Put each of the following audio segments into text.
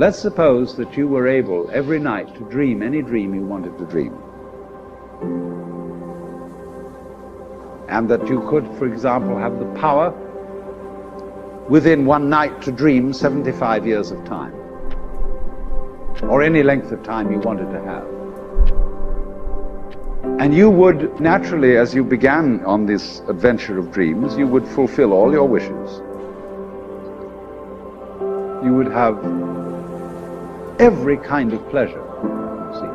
Let's suppose that you were able every night to dream any dream you wanted to dream. And that you could, for example, have the power within one night to dream 75 years of time, or any length of time you wanted to have. And you would naturally, as you began on this adventure of dreams, you would fulfill all your wishes. You would have every kind of pleasure, you see.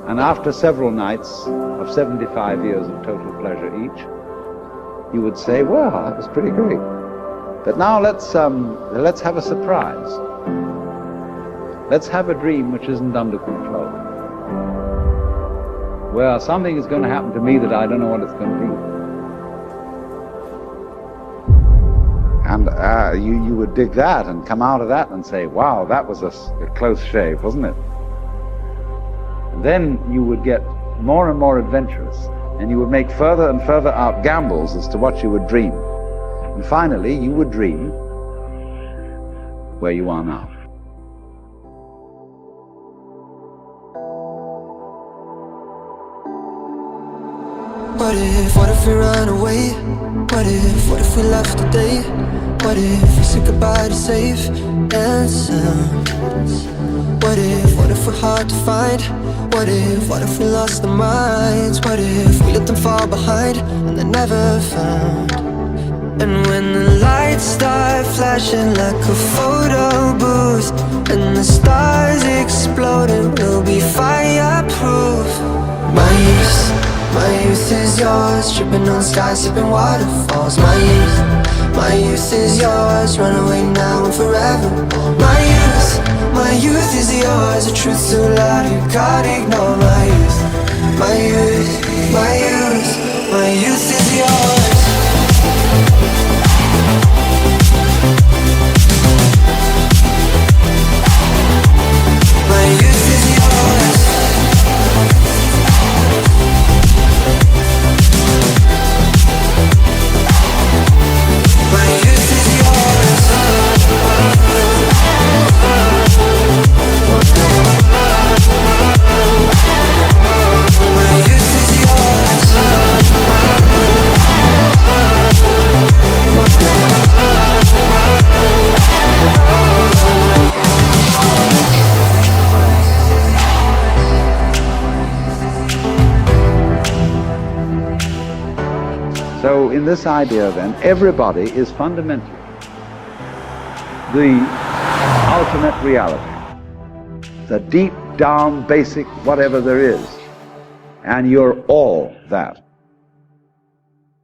And after several nights of 75 years of total pleasure each, you would say, well, that was pretty great. But now let's have a surprise. Let's have a dream which isn't under control. Well, something is going to happen to me that I don't know what it's going to be. And you would dig that and come out of that and say, wow, that was a close shave, wasn't it? And then you would get more and more adventurous, and you would make further and further out gambles as to what you would dream. And finally, you would dream where you are now. What if we run away? What if we left today? What if we said goodbye to safe and sound? What if we're hard to find? What if we lost our minds? What if we let them fall behind and they're never found? And when the lights start flashing like a photo booth and the stars exploding, we'll be fireproof. My youth is yours, tripping on skies, sipping waterfalls. My youth is yours, run away now and forever. My youth is yours, the truth's too loud, you can't ignore my youth. My youth is yours. My youth is yours. My youth is yours. My youth is yours. So in this idea then, everybody is fundamentally the ultimate reality, the deep down basic whatever there is, and you're all that.